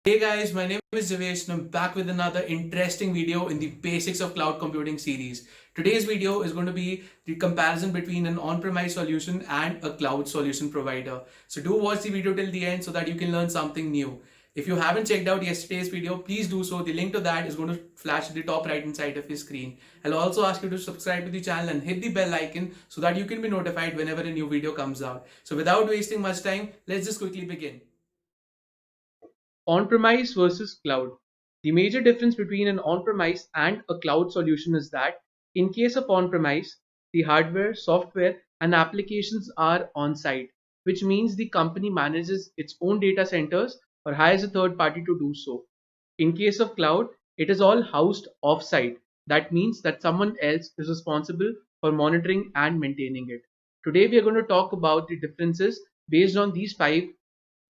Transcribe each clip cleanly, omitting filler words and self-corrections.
Hey guys, my name is Javesh and I'm back with another interesting video in the Basics of Cloud Computing series. Today's video is going to be the comparison between an on-premise solution and a cloud solution provider. So do watch the video till the end so that you can learn something new. If you haven't checked out yesterday's video, please do so. The link to that is going to flash at the top right hand side of your screen. I'll also ask you to subscribe to the channel and hit the bell icon so that you can be notified whenever a new video comes out. So without wasting much time, let's just quickly begin. On-premise versus cloud. The major difference between an on-premise and a cloud solution is that in case of on-premise, the hardware, software, and applications are on-site, which means the company manages its own data centers or hires a third party to do so. In case of cloud, it is all housed off-site. That means that someone else is responsible for monitoring and maintaining it. Today we are going to talk about the differences based on these five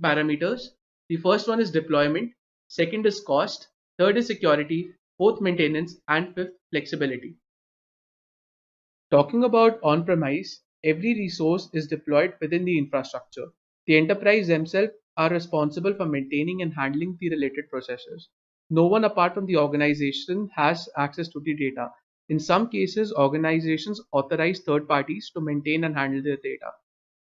parameters. The first one is deployment, second is cost, third is security, fourth maintenance, and fifth flexibility. Talking about on-premise, every resource is deployed within the infrastructure. The enterprise themselves are responsible for maintaining and handling the related processes. No one apart from the organization has access to the data. In some cases, organizations authorize third parties to maintain and handle their data.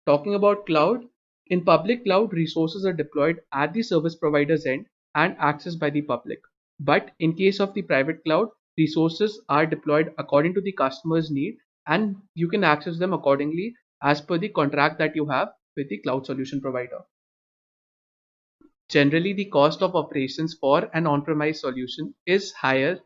Talking about cloud, in public cloud, resources are deployed at the service provider's end and accessed by the public. But in case of the private cloud, resources are deployed according to the customer's need and you can access them accordingly as per the contract that you have with the cloud solution provider. Generally, the cost of operations for an on-premise solution is higher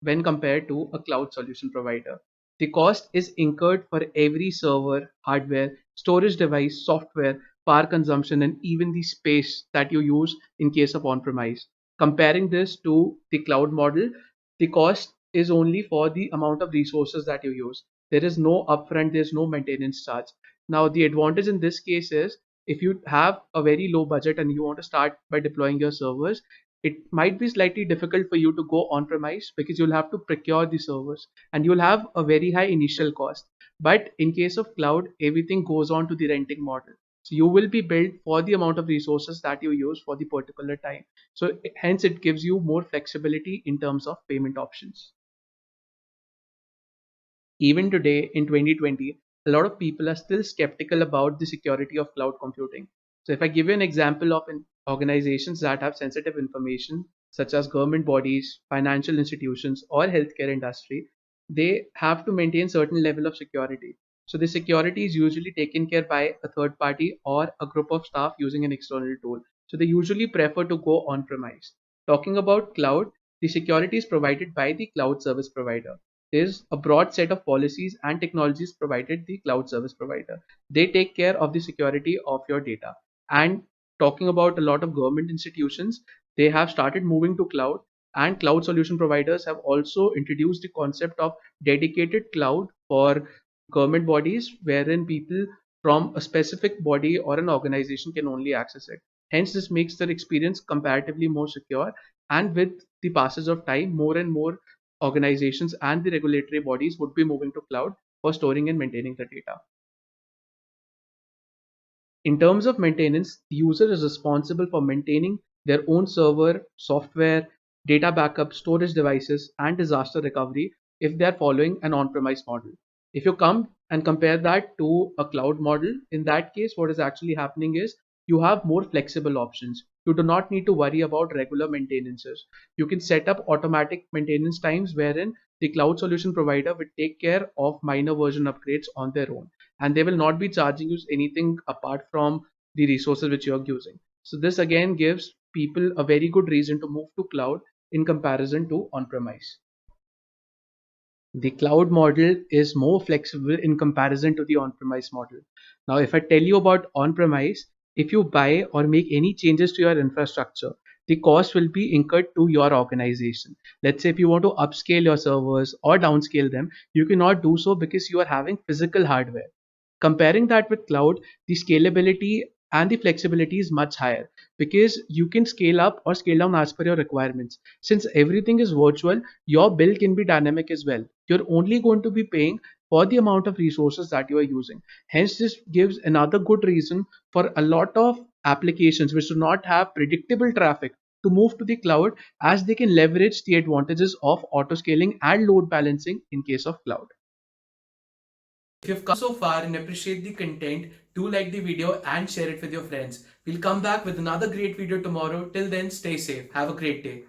when compared to a cloud solution provider. The cost is incurred for every server, hardware, storage device, software, power consumption, and even the space that you use in case of on-premise. Comparing this to the cloud model, the cost is only for the amount of resources that you use. There is no upfront, there's no maintenance charge. Now, the advantage in this case is if you have a very low budget and you want to start by deploying your servers, it might be slightly difficult for you to go on premise because you'll have to procure the servers and you'll have a very high initial cost. But in case of cloud, everything goes on to the renting model. So you will be billed for the amount of resources that you use for the particular time. So hence it gives you more flexibility in terms of payment options. Even today in 2020, a lot of people are still skeptical about the security of cloud computing. So, if I give you an example of organizations that have sensitive information, such as government bodies, financial institutions, or healthcare industry, they have to maintain certain level of security. So, the security is usually taken care by a third party or a group of staff using an external tool. So, they usually prefer to go on premise. Talking about cloud, the security is provided by the cloud service provider. There's a broad set of policies and technologies provided the cloud service provider. They take care of the security of your data. And talking about a lot of government institutions, they have started moving to cloud, and cloud solution providers have also introduced the concept of dedicated cloud for government bodies wherein people from a specific body or an organization can only access it. Hence, this makes their experience comparatively more secure, and with the passage of time, more and more organizations and the regulatory bodies would be moving to cloud for storing and maintaining the data. In terms of maintenance, the user is responsible for maintaining their own server, software, data backup, storage devices, and disaster recovery if they are following an on-premise model. If you come and compare that to a cloud model, in that case, what is actually happening is you have more flexible options. You do not need to worry about regular maintenances. You can set up automatic maintenance times wherein the cloud solution provider will take care of minor version upgrades on their own, and they will not be charging you anything apart from the resources which you're using. So this again gives people a very good reason to move to cloud in comparison to on-premise. The cloud model is more flexible in comparison to the on-premise model. Now, if I tell you about on-premise, if you buy or make any changes to your infrastructure, the cost will be incurred to your organization. Let's say if you want to upscale your servers or downscale them, you cannot do so because you are having physical hardware. Comparing that with cloud, the scalability and the flexibility is much higher because you can scale up or scale down as per your requirements. Since everything is virtual, your bill can be dynamic as well. You're only going to be paying for the amount of resources that you are using. Hence, this gives another good reason for a lot of applications which do not have predictable traffic to move to the cloud, as they can leverage the advantages of auto scaling and load balancing in case of cloud. If you've come so far and appreciate the content, do like the video and share it with your friends. We'll come back with another great video tomorrow. Till then, stay safe. Have a great day.